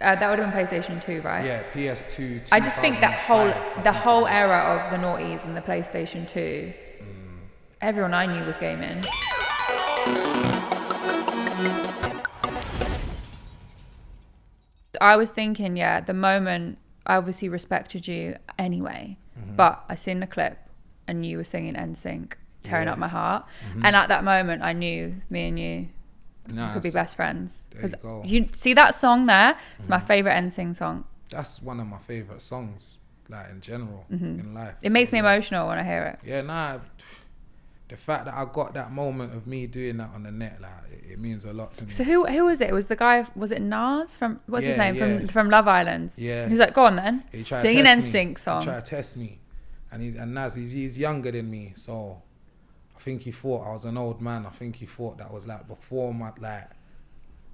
That would have been PlayStation 2, right? Yeah, PS2. I just think that whole it was. era of the noughties and the PlayStation 2, everyone I knew was gaming. I was thinking, yeah, the moment I obviously respected you anyway, but I seen the clip and you were singing NSYNC, tearing up my heart. And at that moment, I knew me and you could be best friends. Because you see that song there? It's my favorite NSYNC song. That's one of my favorite songs, like in general, in life. It makes me emotional when I hear it. Yeah, nah. The fact that I got that moment of me doing that on the net, like it means a lot to me. So who was it? It was the guy, was it Nas from, what's his name? Yeah. From Love Island. Yeah. He was like, go on then, sing an NSYNC song. He tried to test me. And Nas, he's younger than me, so I think he thought I was an old man. I think he thought that was like before my, like,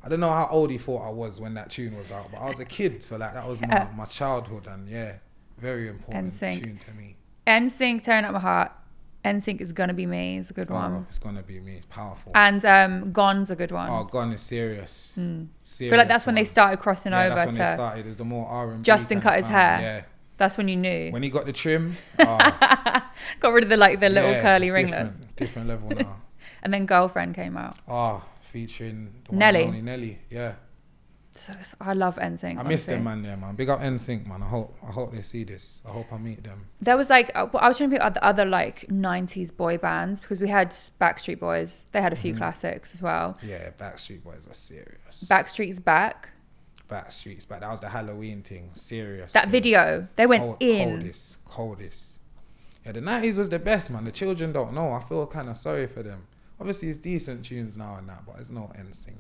I don't know how old he thought I was when that tune was out, but I was a kid, so like that was my childhood, and yeah, very important tune to me. NSYNC, tearing up my heart. NSYNC is Gonna Be Me is a good one. It's Gonna Be Me, it's powerful. And Gone's a good one. Oh, Gone is serious. I feel like that's when they started crossing over that's when to they started. There's the more R&B. Justin cut his hair. Yeah. That's when you knew. When he got the trim. Got rid of the little curly ringlets. Different level now. And then Girlfriend came out. Featuring Nelly. Yeah. So I love NSYNC. I miss them, man. Big up NSYNC, man. I hope they see this. I hope I meet them. There was like, I was trying to pick other like 90s boy bands, because we had Backstreet Boys. They had a few classics as well. Yeah, Backstreet Boys are serious. Backstreet's Back. Backstreet's Back. That was the Halloween thing. Serious. That video, they went in. Coldest. Yeah, the 90s was the best, man. The children don't know. I feel kind of sorry for them. Obviously, it's decent tunes now and that, but it's no NSYNCs.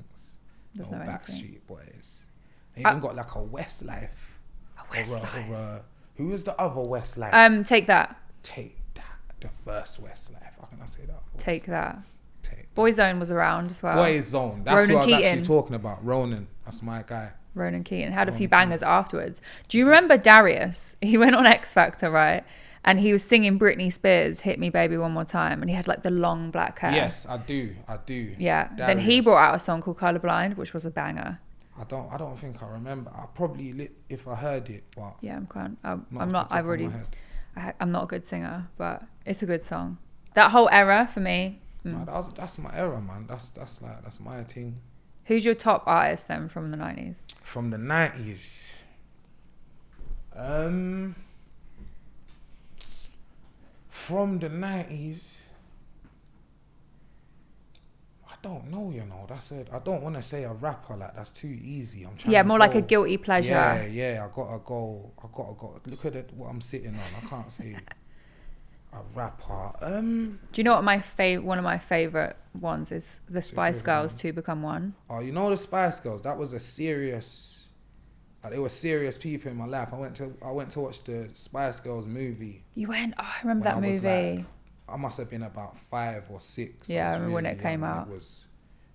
There's no Backstreet Boys. They even got like a Westlife. Who was the other Westlife? Take That. Take That. The first Westlife. How can I say that? Take That. Boyzone was around as well. Boyzone. That's Ronan what I was Keating. actually talking about. Ronan. That's my guy. Ronan Keating had a few bangers afterwards. Do you remember Darius? He went on X Factor, right? And he was singing Britney Spears' "Hit Me Baby One More Time," and he had like the long black hair. Yes, I do. Yeah. Darius. Then he brought out a song called "Colorblind," which was a banger. I don't think I remember. I probably if I heard it, but yeah, I'm not. I've already. I'm not a good singer, but it's a good song. That whole era for me. No, that's my era, man. That's my thing. Who's your top artist then from the 90s? From the 90s. From the 90s, I don't know, that's it. I don't want to say a rapper, like that's too easy. I'm trying more like a guilty pleasure. Yeah, I gotta go. Look at it, what I'm sitting on. I can't say a rapper. Do you know what one of my favorite ones is? The Spice Girls, Two Become One. Oh, the Spice Girls, that was a serious, like, they were serious people in my life. I went to watch the Spice Girls movie. You went? Oh, I remember that movie. I must have been about 5 or 6. Yeah, I remember when it came out.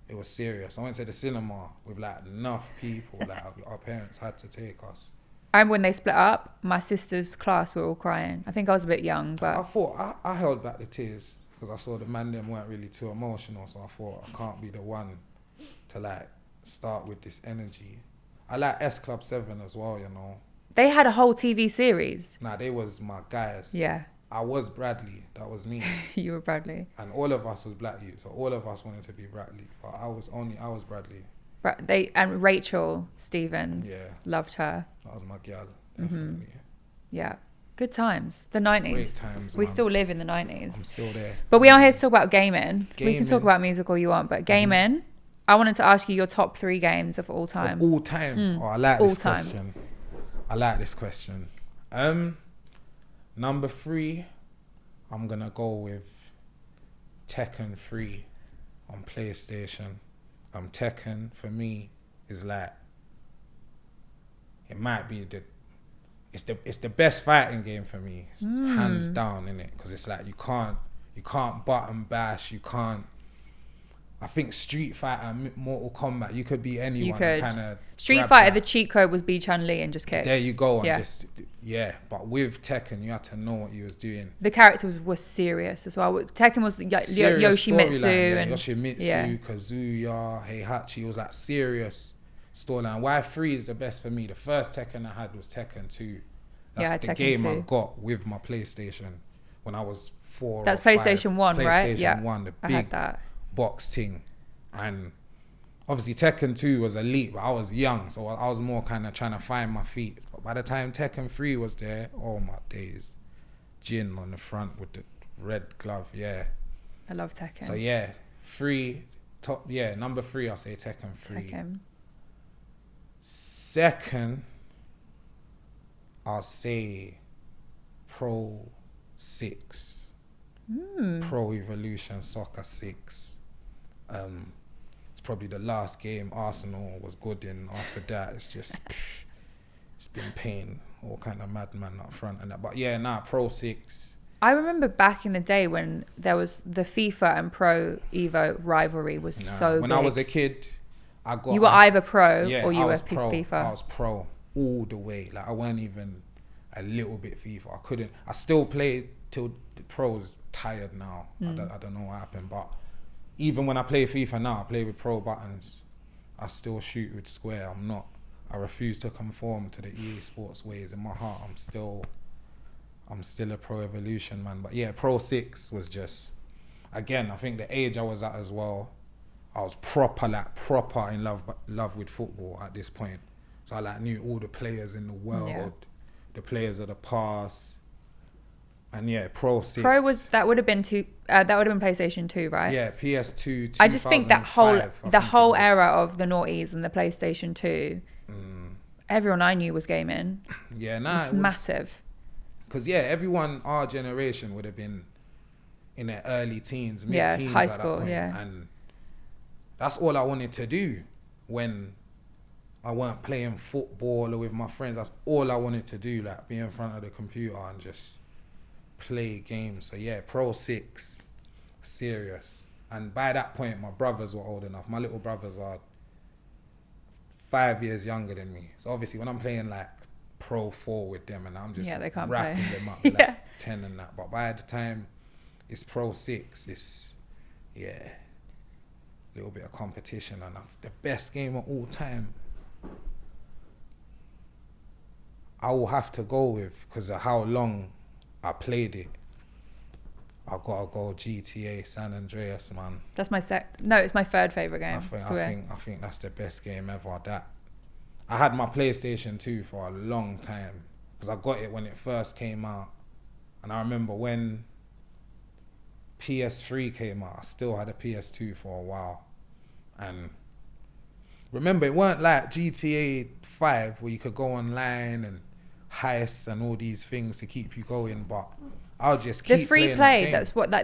It was serious. I went to the cinema with like enough people. Like our parents had to take us. I remember when they split up, my sister's class were all crying. I think I was a bit young, but I thought I held back the tears because I saw the man them weren't really too emotional. So I thought I can't be the one to like start with this energy. I like S Club 7 as well, They had a whole TV series. Nah, they was my guys. Yeah. I was Bradley. That was me. You were Bradley. And all of us was Black youth, so all of us wanted to be Bradley. But I was Bradley. And Rachel Stevens. Yeah. Loved her. That was my girl, definitely. Yeah. Good times. The 90s. Great times. We still live in the 90s. I'm still there. But we are here to talk about gaming. We can talk about music all you want, but gaming. I wanted to ask you your top 3 games of all time. Of all time? Oh, I like this question. I like this question. Number 3, I'm going to go with Tekken 3 on PlayStation. Tekken, for me, is like, it might be it's the best fighting game for me, hands down, innit? Because it's like you can't button bash, you can't. I think Street Fighter and Mortal Kombat, you could be anyone. You could. Kind of Street Fighter, the cheat code was be Chun-Li and just kick. There you go. But with Tekken, you had to know what you was doing. The characters were serious as well. Tekken was Yoshimitsu and Yoshimitsu, Kazuya, Heihachi. It was like serious. storyline. Why 3 is the best for me? The first Tekken I had was Tekken 2. That's the Tekken game 2. I got with my PlayStation when I was 4. That's or 5. PlayStation 1, right? PlayStation 1, the I big had that. box thing. And obviously Tekken 2 was elite, but I was young, so I was more kind of trying to find my feet. But by the time Tekken 3 was there, oh my days. Jin on the front with the red glove, yeah. I love Tekken. So yeah, 3, top, yeah, number 3, I'll say Tekken 3. Tekken. Second, I'll say Pro 6. Pro Evolution Soccer 6. It's probably the last game Arsenal was good in. After that, it's just, it's been pain. All kind of madman up front and that. But yeah, Pro 6. I remember back in the day when there was the FIFA and Pro Evo rivalry was so when big. I was a kid, you were either pro or you I were was pro. FIFA. I was pro all the way. Like I weren't even a little bit FIFA. I still played till the pros tired now. I don't know what happened, but even when I play FIFA now, I play with pro buttons. I still shoot with square. I refuse to conform to the EA Sports ways. In my heart, I'm still a Pro Evolution man. But yeah, Pro 6 was just, again, I think the age I was at as well, I was proper in love with football at this point. So I knew all the players in the world, the players of the past. And yeah, Pro 6. That would have been PlayStation 2, right? Yeah, PS2. I just think the whole era of the noughties and the PlayStation 2, everyone I knew was gaming. Yeah, it was massive. Because everyone our generation would have been in their early teens, mid-teens, high school, and that's all I wanted to do when I weren't playing football or with my friends. That's all I wanted to do, like be in front of the computer and just play games. So yeah, Pro 6, serious. And by that point, my brothers were old enough. My little brothers are 5 years younger than me. So obviously, when I'm playing like Pro 4 with them, and I'm just wrapping them up like 10 and that. But by the time it's Pro 6, it's a little bit of competition. And the best game of all time, I will have to go with, because of how long I played it, I've got to go GTA San Andreas, man. That's my it's my third favourite game. I think that's the best game ever. I had my PlayStation 2 for a long time, because I got it when it first came out. And I remember when PS3 came out, I still had a PS2 for a while. And remember, it weren't like GTA 5 where you could go online and heists and all these things to keep you going, but I'll just keep the free play. That's what I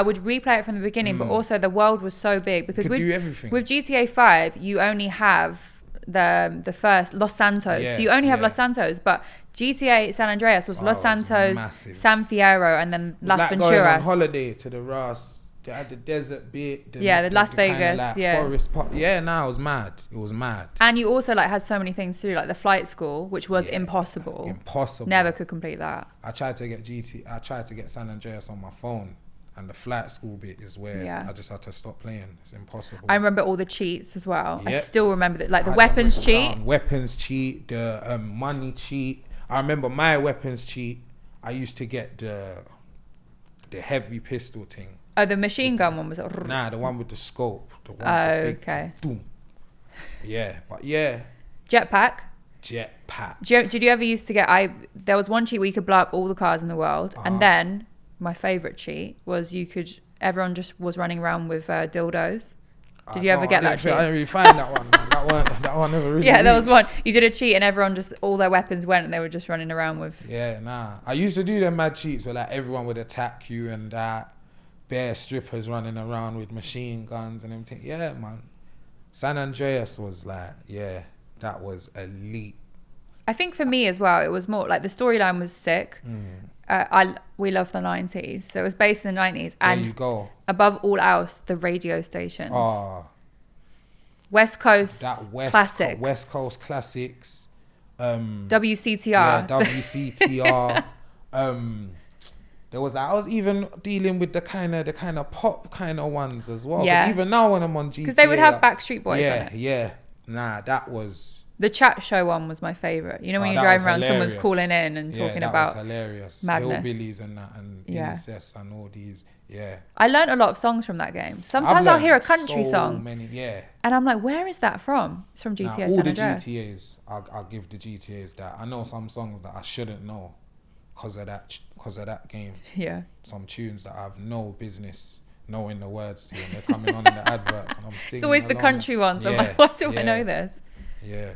would replay it from the beginning, but also the world was so big because you could do everything. With GTA 5, you only have the first Los Santos. So you only have Los Santos, but GTA San Andreas was Los Santos, San Fierro, and then Las Venturas. Going on holiday to the Ras. They had the desert bit. The Las Vegas. Forest park. Yeah, it was mad. It was mad. And you also had so many things to do, like the flight school, which was impossible. Impossible. Never could complete that. I tried to get San Andreas on my phone, and the flight school bit is where I just had to stop playing. It's impossible. I remember all the cheats as well. Yep. I still remember that, the weapons cheat. Weapons cheat, the money cheat. I remember my weapons cheat. I used to get the heavy pistol thing. Oh, the machine gun one was... Nah, the one with the scope. The one okay. Boom. Yeah, but yeah. Jetpack. Did you ever used to get... There was one cheat where you could blow up all the cars in the world. And then my favourite cheat was everyone just was running around with dildos. Did you ever get that cheat? I didn't really find that one. That one never really there was one. You did a cheat and everyone just... All their weapons went and they were just running around with... Yeah, nah. I used to do them mad cheats where everyone would attack you and that. Bare strippers running around with machine guns and everything. Yeah, man. San Andreas was that was elite. I think for me as well, it was more the storyline was sick. We love the 90s. So it was based in the 90s. And there you go. Above all else, the radio stations. West Coast classics. West Coast classics. WCTR. Yeah, WCTR. I was even dealing with the kind of pop kind of ones as well. Yeah. Even now when I'm on GTA. Because they would have Backstreet Boys on it. Yeah. Nah, that was... The chat show one was my favourite. You know, when Oh, you're that driving was around, someone's hilarious. calling in and talking that about was hilarious. madness. Hillbillies and that, and Yeah. incest and all these. Yeah. I learned a lot of songs from that game. Sometimes I'll hear a country song. Yeah. And I'm like, where is that from? It's from GTA Now, San all the Andreas. GTAs, I'll give the GTAs that. I know some songs that I shouldn't know because of that game. Yeah. Some tunes that I have no business knowing the words to, and they're coming on in the adverts, and I'm singing. It's always the along. country ones. I'm Yeah, like, why do I yeah, know this? Yeah.